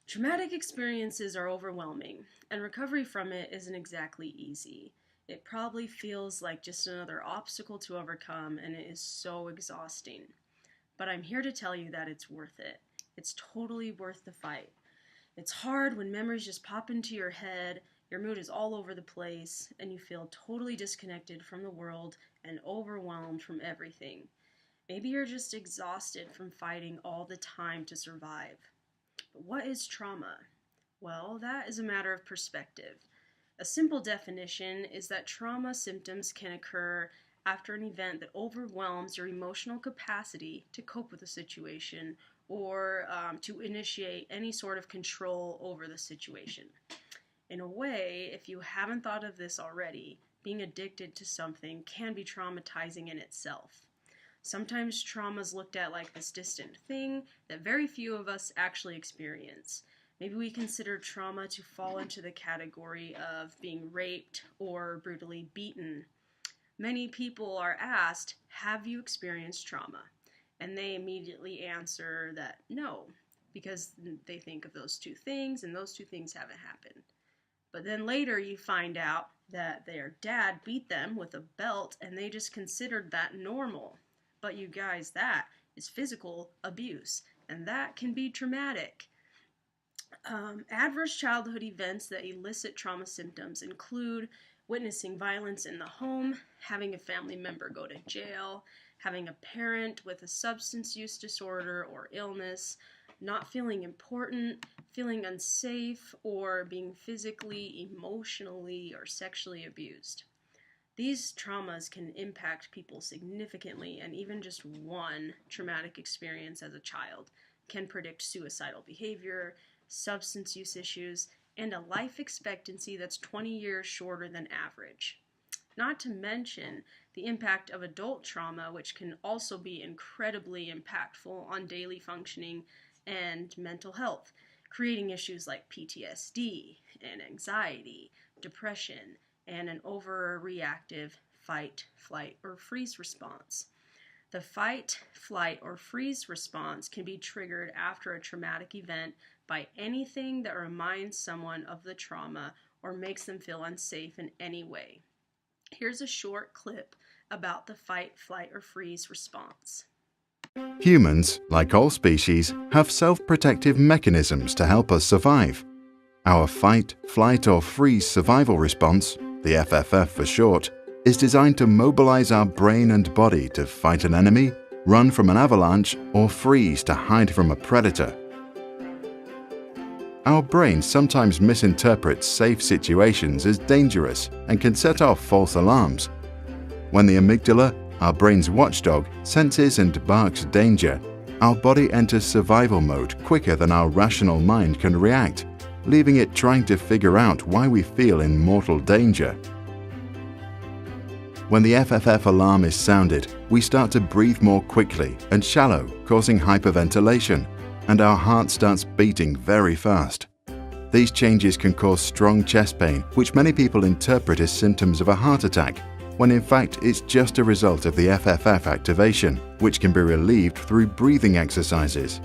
Traumatic experiences are overwhelming, and recovery from it isn't exactly easy. It probably feels like just another obstacle to overcome, and it is so exhausting. But I'm here to tell you that it's worth it. It's totally worth the fight. It's hard when memories just pop into your head, your mood is all over the place, and you feel totally disconnected from the world and overwhelmed from everything. Maybe you're just exhausted from fighting all the time to survive. But what is trauma? Well, that is a matter of perspective. A simple definition is that trauma symptoms can occur after an event that overwhelms your emotional capacity to cope with a situation or to initiate any sort of control over the situation. In a way, if you haven't thought of this already, being addicted to something can be traumatizing in itself. Sometimes trauma is looked at like this distant thing that very few of us actually experience. Maybe we consider trauma to fall into the category of being raped or brutally beaten. Many people are asked, "Have you experienced trauma?" And they immediately answer that no, because they think of those two things and those two things haven't happened. But then later you find out that their dad beat them with a belt and they just considered that normal. But you guys, that is physical abuse, and that can be traumatic. Adverse childhood events that elicit trauma symptoms include witnessing violence in the home, having a family member go to jail, having a parent with a substance use disorder or illness, not feeling important, feeling unsafe, or being physically, emotionally, or sexually abused. These traumas can impact people significantly, and even just one traumatic experience as a child can predict suicidal behavior, substance use issues, and a life expectancy that's 20 years shorter than average. Not to mention the impact of adult trauma, which can also be incredibly impactful on daily functioning and mental health, creating issues like PTSD and anxiety, depression, and an overreactive fight, flight, or freeze response. The fight, flight, or freeze response can be triggered after a traumatic event by anything that reminds someone of the trauma or makes them feel unsafe in any way. Here's a short clip about the fight, flight, or freeze response. Humans, like all species, have self-protective mechanisms to help us survive. Our fight, flight, or freeze survival response, the FFF for short, is designed to mobilize our brain and body to fight an enemy, run from an avalanche, or freeze to hide from a predator. Our brain sometimes misinterprets safe situations as dangerous and can set off false alarms. When the amygdala, our brain's watchdog, senses and barks danger, our body enters survival mode quicker than our rational mind can react, leaving it trying to figure out why we feel in mortal danger. When the FFF alarm is sounded, we start to breathe more quickly and shallow, causing hyperventilation, and our heart starts beating very fast. These changes can cause strong chest pain, which many people interpret as symptoms of a heart attack, when in fact it's just a result of the FFF activation, which can be relieved through breathing exercises.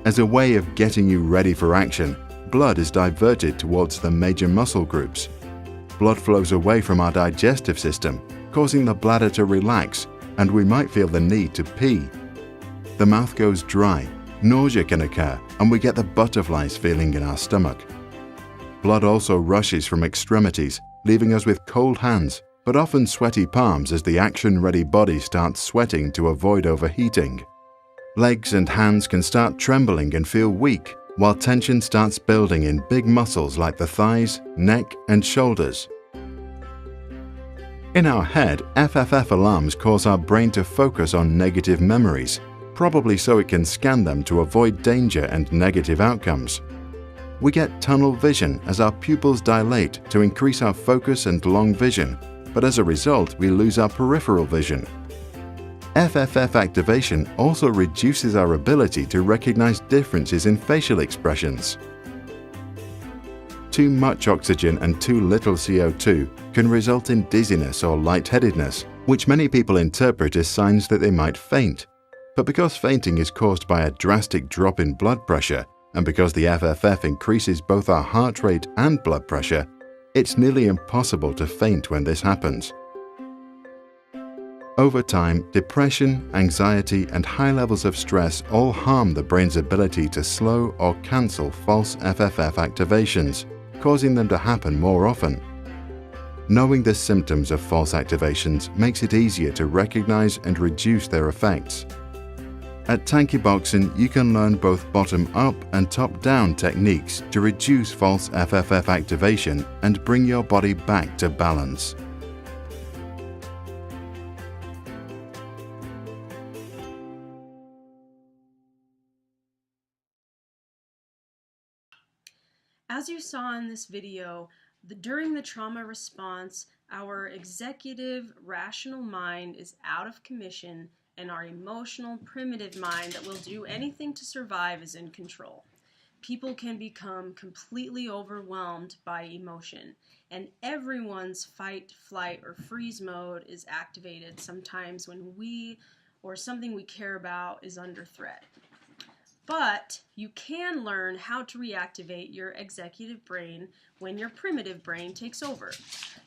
As a way of getting you ready for action, blood is diverted towards the major muscle groups. Blood flows away from our digestive system, causing the bladder to relax, and we might feel the need to pee. The mouth goes dry, nausea can occur, and we get the butterflies feeling in our stomach. Blood also rushes from extremities, leaving us with cold hands, but often sweaty palms as the action-ready body starts sweating to avoid overheating. Legs and hands can start trembling and feel weak, while tension starts building in big muscles like the thighs, neck, and shoulders. In our head, FFF alarms cause our brain to focus on negative memories, probably so it can scan them to avoid danger and negative outcomes. We get tunnel vision as our pupils dilate to increase our focus and long vision, but as a result we lose our peripheral vision. FFF activation also reduces our ability to recognize differences in facial expressions. Too much oxygen and too little CO2 can result in dizziness or lightheadedness, which many people interpret as signs that they might faint. But because fainting is caused by a drastic drop in blood pressure, and because the FFF increases both our heart rate and blood pressure, it's nearly impossible to faint when this happens. Over time, depression, anxiety, and high levels of stress all harm the brain's ability to slow or cancel false FFF activations, causing them to happen more often. Knowing the symptoms of false activations makes it easier to recognize and reduce their effects. At Tankyboxen, you can learn both bottom-up and top-down techniques to reduce false FFF activation and bring your body back to balance. As you saw in this video, during the trauma response, our executive, rational mind is out of commission, and our emotional, primitive mind that will do anything to survive is in control. People can become completely overwhelmed by emotion, and everyone's fight, flight, or freeze mode is activated sometimes when we or something we care about is under threat. But you can learn how to reactivate your executive brain when your primitive brain takes over.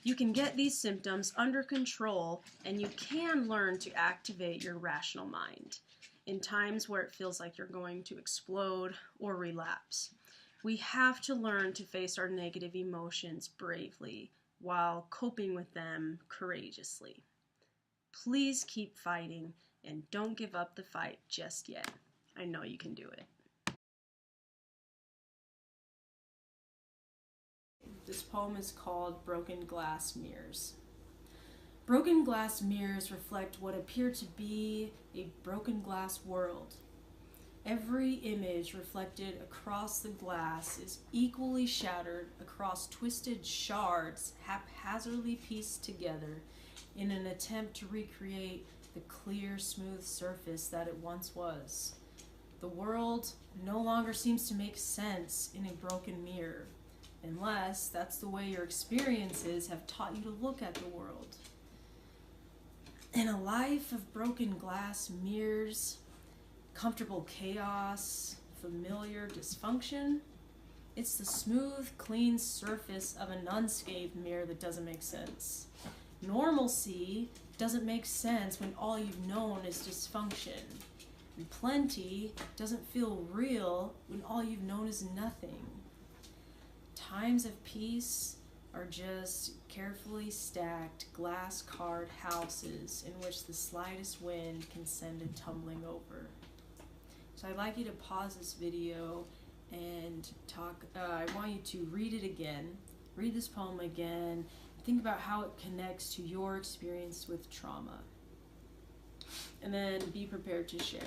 You can get these symptoms under control, and you can learn to activate your rational mind in times where it feels like you're going to explode or relapse. We have to learn to face our negative emotions bravely while coping with them courageously. Please keep fighting and don't give up the fight just yet. I know you can do it. This poem is called Broken Glass Mirrors. Broken glass mirrors reflect what appear to be a broken glass world. Every image reflected across the glass is equally shattered across twisted shards haphazardly pieced together in an attempt to recreate the clear, smooth surface that it once was. The world no longer seems to make sense in a broken mirror, unless that's the way your experiences have taught you to look at the world. In a life of broken glass mirrors, comfortable chaos, familiar dysfunction, it's the smooth, clean surface of an unscathed mirror that doesn't make sense. Normalcy doesn't make sense when all you've known is dysfunction. And plenty doesn't feel real when all you've known is nothing. Times of peace are just carefully stacked glass-card houses in which the slightest wind can send it tumbling over. So I'd like you to pause this video and I want you to read it again, read this poem again, think about how it connects to your experience with trauma. And then be prepared to share.